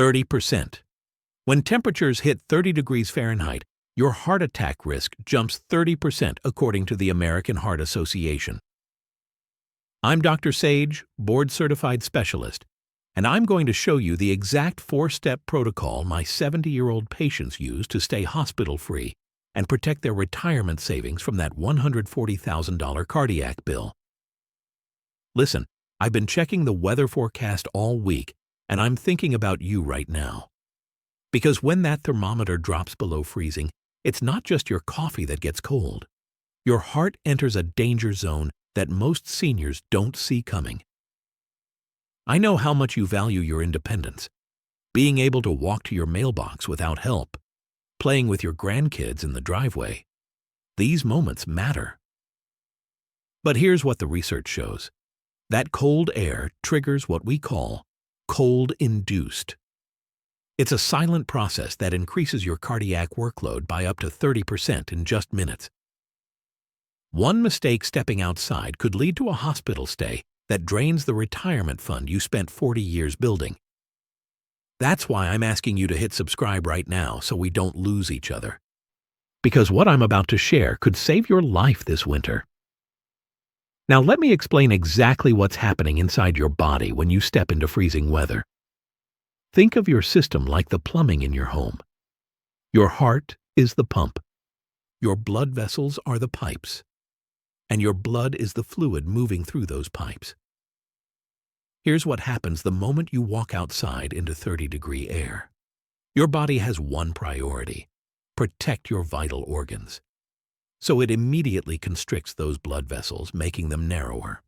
30%. When temperatures hit 30 degrees Fahrenheit, your heart attack risk jumps 30% according to the American Heart Association. I'm Dr. Sage, board-certified specialist, and I'm going to show you the exact 4-step protocol my 70-year-old patients use to stay hospital-free and protect their retirement savings from that $140,000 cardiac bill. Listen, I've been checking the weather forecast all week, and I'm thinking about you right now. Because when that thermometer drops below freezing, it's not just your coffee that gets cold. Your heart enters a danger zone that most seniors don't see coming. I know how much you value your independence, being able to walk to your mailbox without help, playing with your grandkids in the driveway. These moments matter. But here's what the research shows. That cold air triggers what we call cold-induced. It's a silent process that increases your cardiac workload by up to 30% in just minutes. One mistake stepping outside could lead to a hospital stay that drains the retirement fund you spent 40 years building. That's why I'm asking you to hit subscribe right now so we don't lose each other. Because what I'm about to share could save your life this winter. Now let me explain exactly what's happening inside your body when you step into freezing weather. Think of your system like the plumbing in your home. Your heart is the pump. Your blood vessels are the pipes. And your blood is the fluid moving through those pipes. Here's what happens the moment you walk outside into 30-degree air. Your body has one priority: protect your vital organs. So it immediately constricts those blood vessels, making them narrower.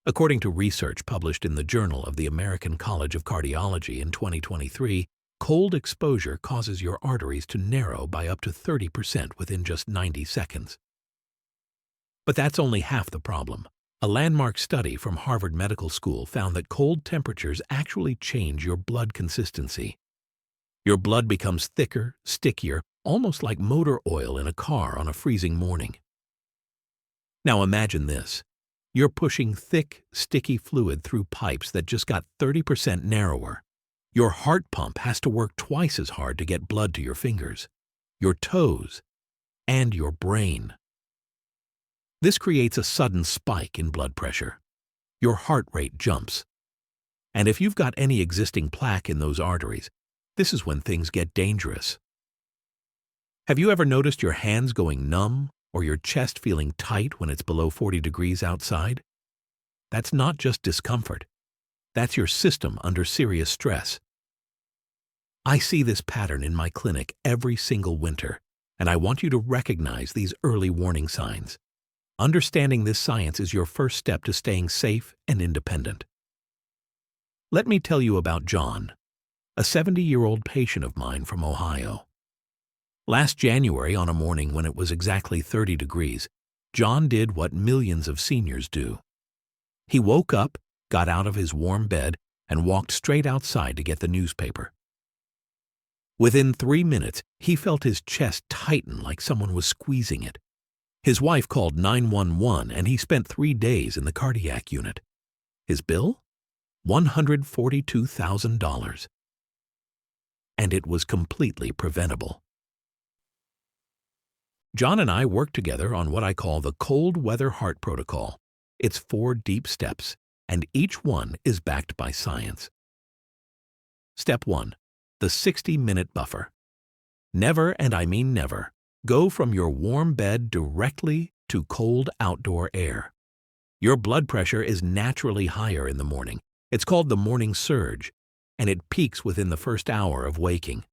According to research published in the Journal of the American College of Cardiology in 2023, cold exposure causes your arteries to narrow by up to 30% within just 90 seconds. But that's only half the problem. A landmark study from Harvard Medical School found that cold temperatures actually change your blood consistency. Your blood becomes thicker, stickier, almost like motor oil in a car on a freezing morning. Now imagine this. You're pushing thick, sticky fluid through pipes that just got 30% narrower. Your heart pump has to work twice as hard to get blood to your fingers, your toes, and your brain. This creates a sudden spike in blood pressure. Your heart rate jumps. And if you've got any existing plaque in those arteries, this is when things get dangerous. Have you ever noticed your hands going numb or your chest feeling tight when it's below 40 degrees outside? That's not just discomfort. That's your system under serious stress. I see this pattern in my clinic every single winter, and I want you to recognize these early warning signs. Understanding this science is your first step to staying safe and independent. Let me tell you about John, a 70-year-old patient of mine from Ohio. Last January, on a morning when it was exactly 30 degrees, John did what millions of seniors do. He woke up, got out of his warm bed, and walked straight outside to get the newspaper. Within 3 minutes, he felt his chest tighten like someone was squeezing it. His wife called 911 and he spent 3 days in the cardiac unit. His bill? $142,000. And it was completely preventable. John and I worked together on what I call the cold weather heart protocol. It's 4 deep steps, and each one is backed by science. Step 1. The 60-minute buffer. Never, and I mean never, go from your warm bed directly to cold outdoor air. Your blood pressure is naturally higher in the morning. It's called the morning surge, and it peaks within the first hour of waking.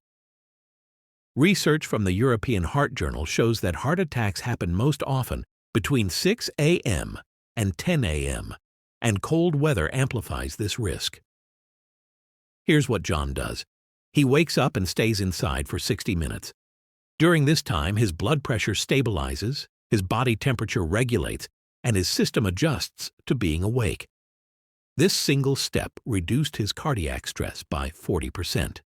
Research from the European Heart Journal shows that heart attacks happen most often between 6 a.m. and 10 a.m., and cold weather amplifies this risk. Here's what John does. He wakes up and stays inside for 60 minutes. During this time, his blood pressure stabilizes, his body temperature regulates, and his system adjusts to being awake. This single step reduced his cardiac stress by 40%.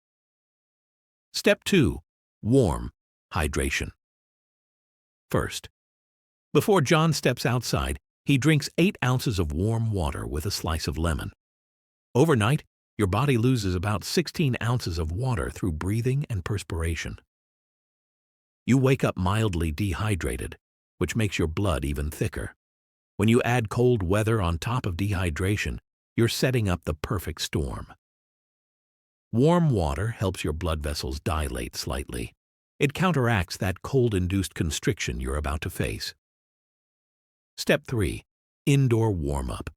Step 2. Warm hydration. First, before John steps outside, he drinks 8 ounces of warm water with a slice of lemon. Overnight, Your body loses about 16 ounces of water through breathing and perspiration. You wake up mildly dehydrated, which makes your blood even thicker. When you add cold weather on top of dehydration, you're setting up the perfect storm. Warm water helps your blood vessels dilate slightly. It counteracts that cold-induced constriction you're about to face. Step 3. Indoor warm-up.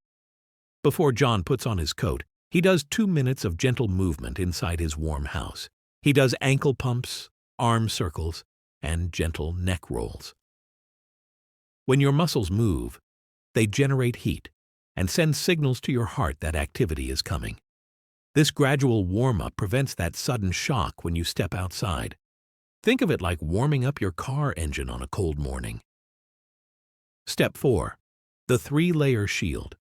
Before John puts on his coat, he does 2 minutes of gentle movement inside his warm house. He does ankle pumps, arm circles, and gentle neck rolls. When your muscles move, they generate heat and send signals to your heart that activity is coming. This gradual warm-up prevents that sudden shock when you step outside. Think of it like warming up your car engine on a cold morning. Step 4. The 3-layer shield.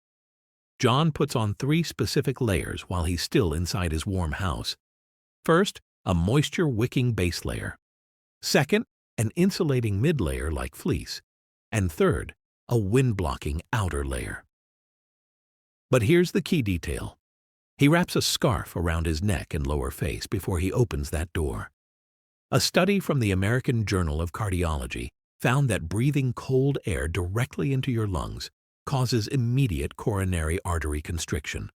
John puts on 3 specific layers while he's still inside his warm house. First, a moisture-wicking base layer. Second, an insulating mid-layer like fleece. And third, a wind-blocking outer layer. But here's the key detail. He wraps a scarf around his neck and lower face before he opens that door. A study from the American Journal of Cardiology found that breathing cold air directly into your lungs causes immediate coronary artery constriction.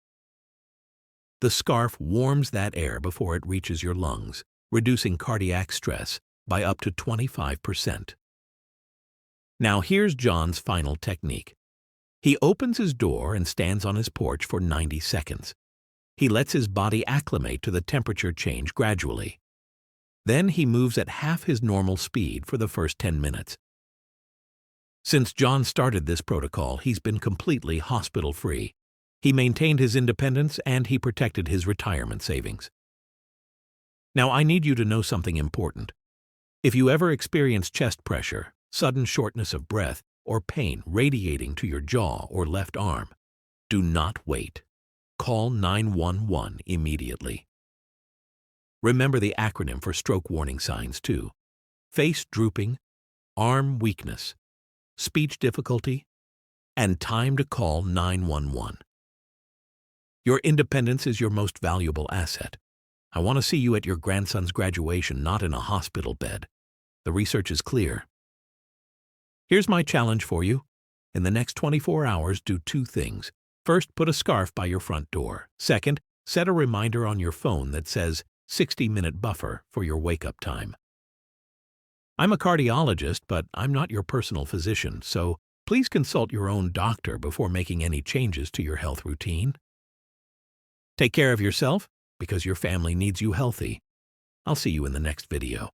The scarf warms that air before it reaches your lungs, reducing cardiac stress by up to 25%. Now here's John's final technique. He opens his door and stands on his porch for 90 seconds. He lets his body acclimate to the temperature change gradually. Then he moves at half his normal speed for the first 10 minutes. Since John started this protocol, he's been completely hospital-free. He maintained his independence and he protected his retirement savings. Now I need you to know something important. If you ever experience chest pressure, sudden shortness of breath, or pain radiating to your jaw or left arm, do not wait. Call 911 immediately. Remember the acronym for stroke warning signs too. Face drooping, arm weakness, speech difficulty, and time to call 911. Your independence is your most valuable asset. I want to see you at your grandson's graduation, not in a hospital bed. The research is clear. Here's my challenge for you. In the next 24 hours, do 2 things. First, put a scarf by your front door. Second, set a reminder on your phone that says 60-minute buffer for your wake-up time. I'm a cardiologist, but I'm not your personal physician, so please consult your own doctor before making any changes to your health routine. Take care of yourself, because your family needs you healthy. I'll see you in the next video.